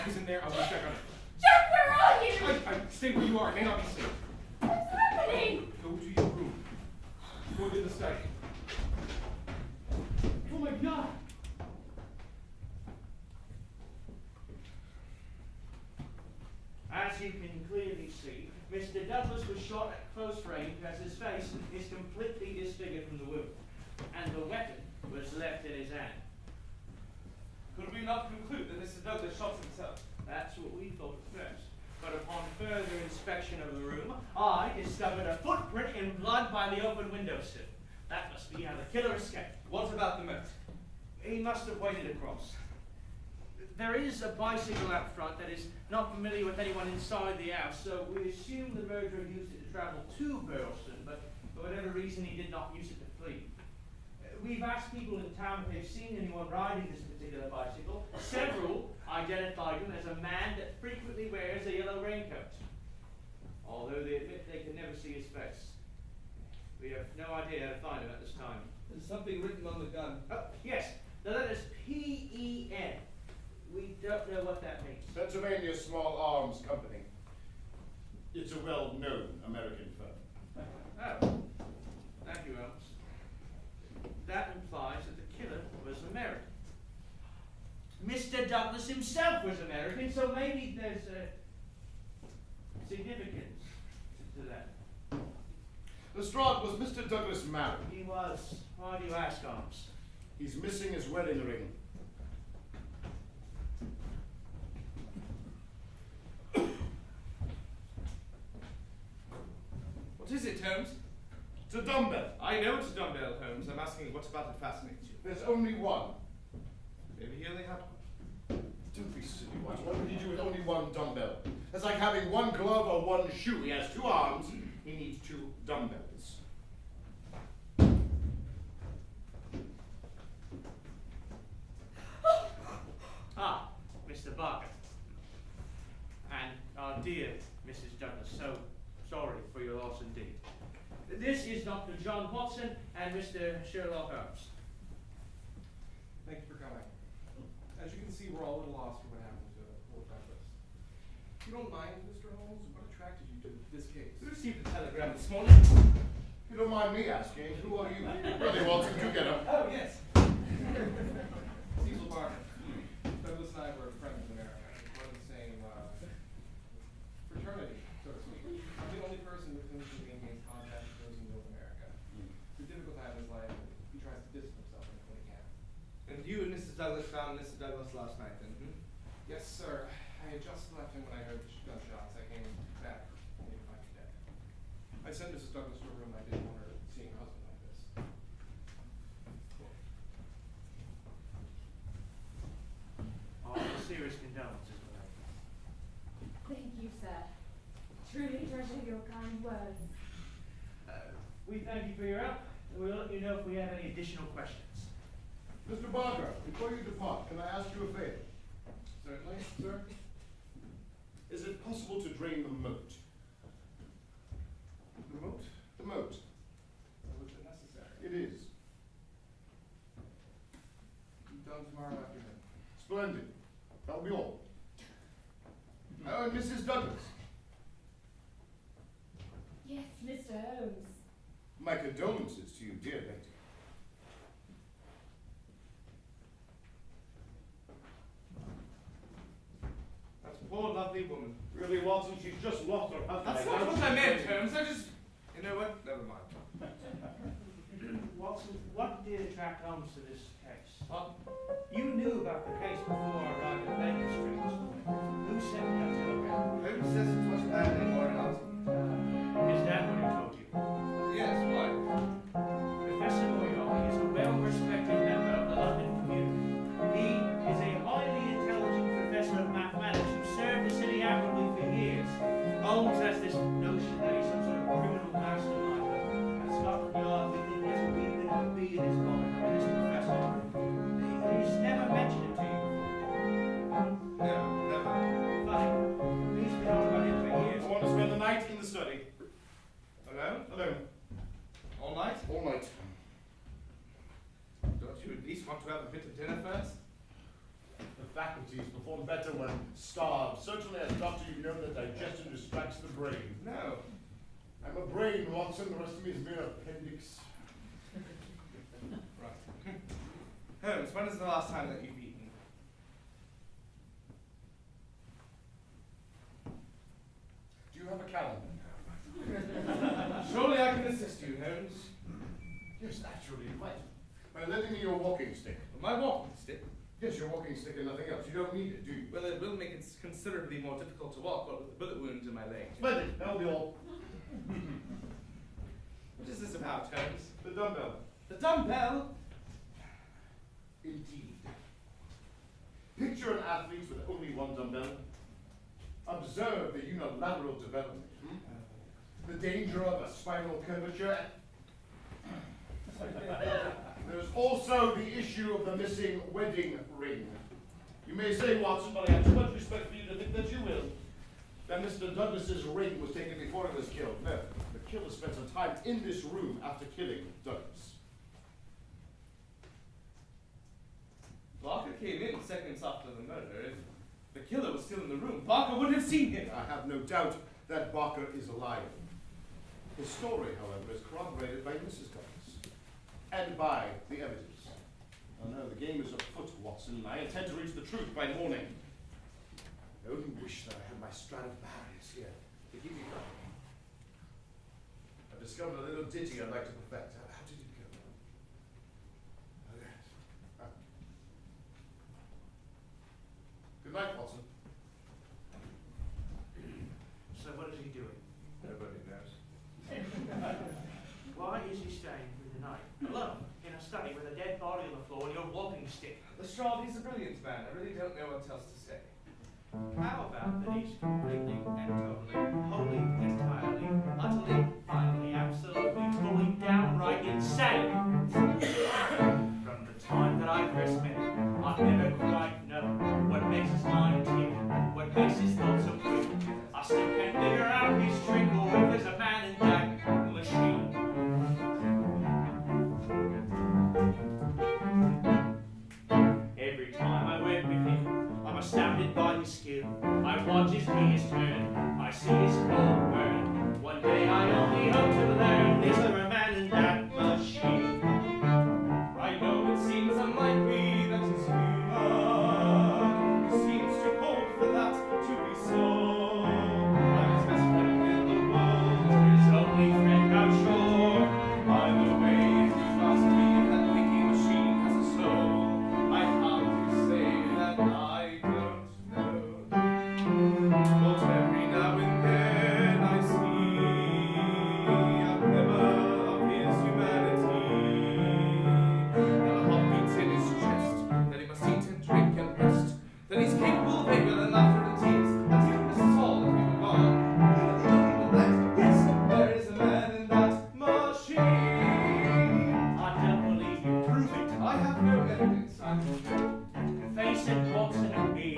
Jack is in there. I'll go check on it. Jack, where are you? Stay where you are. It may not be safe. What's happening? Go to your room. Go to the study. Oh my God! As you can clearly see, Mr. Douglas was shot at close range as his face is completely disfigured from the wound, and the weapon was left in his hand. Could we not conclude that Mr. Douglas shot himself? That's what we thought at first. But upon further inspection of the room, I discovered a footprint in blood by the open windowsill. That must be how the killer escaped. What about the moat? He must have waded across. There is a bicycle out front that is not familiar with anyone inside the house, so we assume the murderer used it to travel to Birlstone, but for whatever reason he did not use it to flee. We've asked people in town if they've seen anyone riding this particular bicycle. Several identified him as a man that frequently wears a yellow raincoat, although they admit they can never see his face. We have no idea how to find him at this time. There's something written on the gun. Oh, yes, the letters P-E-N. We don't know what that means. Pennsylvania Small Arms Company. It's a well-known American firm. Oh, thank you, Holmes. That implies that the killer was American. Mr. Douglas himself was American, so maybe there's a significance to that. Lestrade, was Mr. Douglas married? He was. Why do you ask, Holmes? He's missing his wedding ring. What is it, Holmes? It's a dumbbell. I know it's a dumbbell, Holmes. I'm asking what about it fascinates you? There's only one. Maybe he only had one. Don't be silly, Watch. What would he do with only one dumbbell? It's like having one glove or one shoe. He has two arms. He needs two dumbbells. Ah, Mr. Barker. And our dear Mrs. Douglas, so sorry for your loss indeed. This is Dr. John Watson and Mr. Sherlock Holmes. Thank you for coming. As you can see, we're all a little lost for what happened to poor Douglas. If you don't mind, Mr. Holmes, what attracted you to this case? We received a telegram this morning. You don't mind me asking, who are you? Really, Watson, you get him. Oh, yes. Cecil Barker. Douglas and I were friends in America. We're in the same fraternity, so to speak. I'm the only person with whom he maintains contact with those in North America. It's a difficult time in his life, and he tries to distance himself when he can. And you and Mrs. Douglas found Mr. Douglas last night, then? Yes, sir. I had just left him when I heard the gunshots. I came back only to find him dead. I sent Mrs. Douglas to her room. I didn't want her seeing her husband like this. All serious condolences, my lady. Thank you, sir. Truly treasure your kind words. We thank you for your help, and we'll let you know if we have any additional questions. Mr. Barker, before you depart, can I ask you a favor? Certainly, sir. Is it possible to drain the moat? The moat? The moat. Was it necessary? It is. Done tomorrow afternoon. Splendid. That'll be all. Oh, and Mrs. Douglas. Yes, Mr. Holmes. My condolences to you, dear lady. That's a poor, lovely woman. Really, Watson, she's just lost her husband. That's not what I meant, Holmes. I just... You know what? Never mind. Watson, what did attract Holmes to this case? What? You knew about the case before I arrived at Baker Street this morning. Who sent me that telegram? Holmes says it was bad anymore in art. Is that what he told you? Yes, why? Professor Moyar is a well-respected member of the London community. He is a highly intelligent professor of mathematics who served the city admirably for years. Holmes has this notion that he's some sort of criminal mastermind. At Scotland Yard, we think there's a wee bit of a bee in his bonnet. I mean, this professor, he's never mentioned it to you before. faculties perform better when starved. Certainly, as a doctor, you know that digestion distracts the brain. No. I'm a brain, Watson. The rest of me is mere appendix. Right. Holmes, when is the last time that you've eaten? Do you have a calendar? Surely I can assist you, Holmes. Yes, naturally, you might. By lending me your walking stick. My walking stick? Yes, your walking stick and nothing else. You don't need it, do you? Well, it will make it considerably more difficult to walk, what with the bullet wound in my leg. Splendid. That'll be all. What is this about, Holmes? The dumbbell. The dumbbell? Indeed. Picture an athlete with only one dumbbell. Observe the unilateral development. The danger of a spinal curvature. There's also the issue of the missing wedding ring. You may say, Watson, but I have too much respect for you to think that you will, that Mr. Douglas's ring was taken before he was killed. No, the killer spent some time in this room after killing Douglas. Barker came in seconds after the murder. If the killer was still in the room, Barker would have seen him. I have no doubt that Barker is alive. His story, however, is corroborated by Mrs. Douglas and by the evidence. Oh no, the game is afoot, Watson. I intend to reach the truth by morning. I only wish that I had my Stradivarius here to give you that. I've discovered a little ditty I'd like to perfect. How did it go? Oh, yes. Good night, Watson. So what is he doing? Nobody knows. Why is he staying through the night, alone, in a study with a dead body on the floor and your walking stick? Lestrade, he's a brilliant man. I really don't know what else to say. How about that he's completely and totally, wholly, entirely, utterly, finally, absolutely, fully, downright insane? From the time that I first met him, I've never quite known what makes his mind tick, what makes his thoughts so quick. I still can't figure out his trick, or if there's a man in that machine. Every time I work with him, I'm astounded by his skill. I watch his gears turn, I see his cold burn. One day I only hope to learn, is there a man in that machine? I know it seems unlikely that he's human. He seems too cold for that to be so. I'm his best friend in the world, His only friend, I'm sure. by the way he must believe that thinking machine has a soul. I can't say that I don't know. But every now and then I see a glimmer of his humanity. That a heart beats in his chest, that he must eat and drink and rest, that he's capable of anger and laughter and tears, and even this is all if we were gone. Yes, there is a man in that machine. I don't believe you, prove it. I have no evidence. I'm Face it, Watson, and be